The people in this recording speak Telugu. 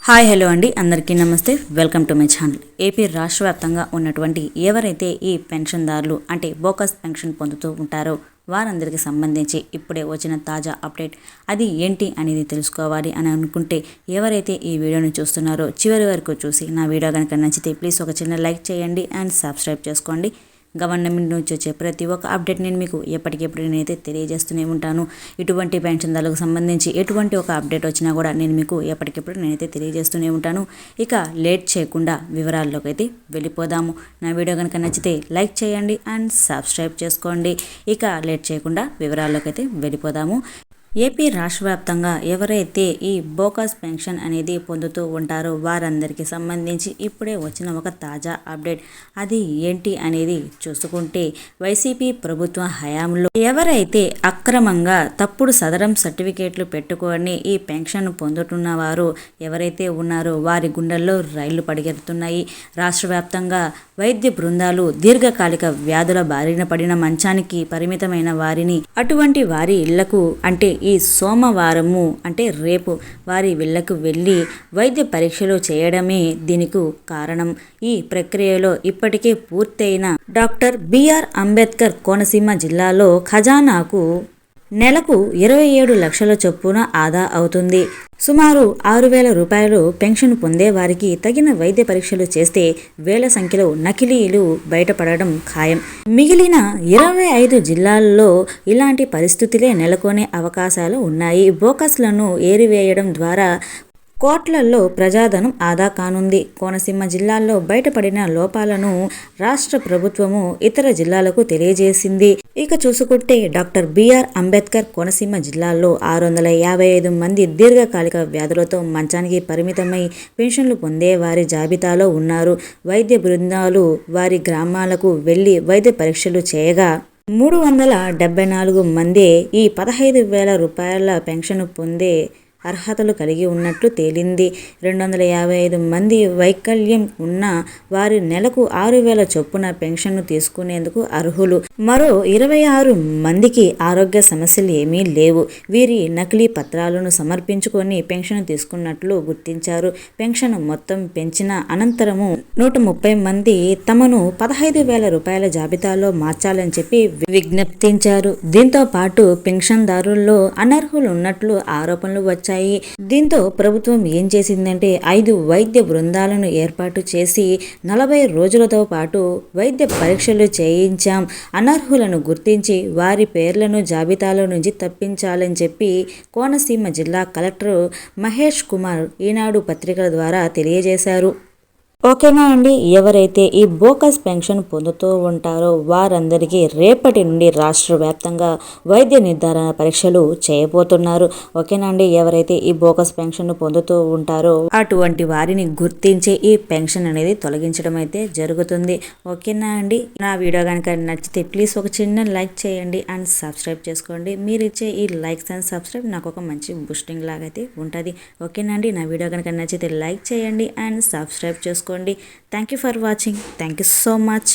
హాయ్ హలో అండి, అందరికీ నమస్తే. Welcome to my channel. AP రాష్ట్ర వ్యాప్తంగా ఉన్నటువంటి ఎవరైతే ఈ పెన్షన్దారులు అంటే బోకస్ పెన్షన్ పొందుతూ ఉంటారో వారందరికీ సంబంధించి ఇప్పుడే వచ్చిన తాజా అప్డేట్ అది ఏంటి అనేది తెలుసుకోవాలి అని అనుకుంటే ఎవరైతే ఈ వీడియోని చూస్తున్నారో చివరి వరకు చూసి నా వీడియో కనుక నచ్చితే ప్లీజ్ ఒక చిన్న లైక్ చేయండి అండ్ సబ్స్క్రైబ్ చేసుకోండి. గవర్నమెంట్ నుంచి వచ్చే ప్రతి ఒక్క అప్డేట్ నేను మీకు ఎప్పటికెప్పుడు నేనైతే తెలియజేస్తూనే ఉంటాను. ఇటువంటి పెన్షన్దారులకు సంబంధించి ఎటువంటి ఒక అప్డేట్ వచ్చినా కూడా నేను మీకు ఎప్పటికెప్పుడు నేనైతే తెలియజేస్తూనే ఉంటాను. ఇక లేట్ చేయకుండా వివరాల్లోకి అయితే వెళ్ళిపోదాము. నా వీడియో కనుక నచ్చితే లైక్ చేయండి అండ్ సబ్స్క్రైబ్ చేసుకోండి. ఇక లేట్ చేయకుండా వివరాల్లోకి అయితే వెళ్ళిపోదాము. ఏపీ రాష్ట్ర వ్యాప్తంగా ఎవరైతే ఈ బోకస్ పెన్షన్ అనేది పొందుతూ ఉంటారో వారందరికీ సంబంధించి ఇప్పుడే వచ్చిన ఒక తాజా అప్డేట్ అది ఏంటి అనేది చూసుకుంటే, వైసీపీ ప్రభుత్వ హయాంలో ఎవరైతే అక్రమంగా తప్పుడు సదరం సర్టిఫికేట్లు పెట్టుకొని ఈ పెన్షన్ పొందుతున్న వారు ఎవరైతే ఉన్నారో వారి గుండెల్లో రైళ్లు పరిగెడుతున్నాయి. రాష్ట్ర వ్యాప్తంగా వైద్య బృందాలు దీర్ఘకాలిక వ్యాధుల బారిన పడిన మంచానికి పరిమితమైన వారిని అటువంటి వారి ఇళ్లకు అంటే ఈ సోమవారము అంటే రేపు వారి ఇళ్లకు వెళ్ళి వైద్య పరీక్షలు చేయడమే దీనికి కారణం. ఈ ప్రక్రియలో ఇప్పటికే పూర్తయిన డాక్టర్ బిఆర్ అంబేద్కర్ కోనసీమ జిల్లాలో ఖజానాకు నెలకు 27 లక్షల చొప్పున ఆదా అవుతుంది. సుమారు 6,000 రూపాయలు పెన్షన్ పొందే వారికి తగిన వైద్య పరీక్షలు చేస్తే వేల సంఖ్యలో నకిలీలు బయటపడడం ఖాయం. మిగిలిన 25 జిల్లాల్లో ఇలాంటి పరిస్థితులే నెలకొనే అవకాశాలు ఉన్నాయి. బోకస్లను ఏరివేయడం ద్వారా కోట్లల్లో ప్రజాధనం ఆదా కానుంది. కోనసీమ జిల్లాల్లో బయటపడిన లోపాలను రాష్ట్ర ప్రభుత్వము ఇతర జిల్లాలకు తెలియజేసింది. ఇక చూసుకుంటే డాక్టర్ బిఆర్ అంబేద్కర్ కోనసీమ జిల్లాలో 655 మంది దీర్ఘకాలిక వ్యాధులతో మంచానికి పరిమితమై పెన్షన్లు పొందే వారి జాబితాలో ఉన్నారు. వైద్య బృందాలు వారి గ్రామాలకు వెళ్లి వైద్య పరీక్షలు చేయగా 374 మందే ఈ 15,000 రూపాయల పెన్షన్ పొందే అర్హతలు కలిగి ఉన్నట్లు తేలింది. 255 మంది వైకల్యం ఉన్న వారి నెలకు 6,000 చొప్పున పెన్షన్ను తీసుకునేందుకు అర్హులు. మరో 26 మందికి ఆరోగ్య సమస్యలు ఏమీ లేవు. వీరి నకిలీ పత్రాలను సమర్పించుకొని పెన్షన్ తీసుకున్నట్లు గుర్తించారు. పెన్షన్ మొత్తం పెంచిన అనంతరము 130 మంది తమను 15,000 రూపాయల జాబితాలో మార్చాలని చెప్పి విజ్ఞప్తించారు. దీంతో పాటు పెన్షన్దారుల్లో అనర్హులు ఉన్నట్లు ఆరోపణలు వచ్చాయి. దీంతో ప్రభుత్వం ఏం చేసిందంటే 5 వైద్య బృందాలను ఏర్పాటు చేసి 40 రోజులతో పాటు వైద్య పరీక్షలు చేయించాం. అనర్హులను గుర్తించి వారి పేర్లను జాబితాలో నుంచి తప్పించాలని చెప్పి కోనసీమ జిల్లా కలెక్టర్ మహేష్ కుమార్ ఈనాడు పత్రికల ద్వారా తెలియజేశారు. ఓకేనా అండి, ఎవరైతే ఈ బోకస్ పెన్షన్ పొందుతూ ఉంటారో వారందరికీ రేపటి నుండి రాష్ట్ర వ్యాప్తంగా వైద్య నిర్ధారణ పరీక్షలు చేయబోతున్నారు. ఓకేనా అండి, ఎవరైతే ఈ బోకస్ పెన్షన్ పొందుతూ ఉంటారో అటువంటి వారిని గుర్తించి ఈ పెన్షన్ అనేది తొలగించడం అయితే జరుగుతుంది. ఓకేనా అండి, నా వీడియో కనుక నచ్చితే ప్లీజ్ ఒక చిన్న లైక్ చేయండి అండ్ సబ్స్క్రైబ్ చేసుకోండి. మీరు ఇచ్చే ఈ లైక్స్ అండ్ సబ్స్క్రైబ్ నాకు ఒక మంచి బూస్టింగ్ లాగా అయితే ఉంటుంది. ఓకేనా అండి, నా వీడియో కనుక నచ్చితే లైక్ చేయండి అండ్ సబ్స్క్రైబ్ చేసుకోండి. Thank you for watching. Thank you so much.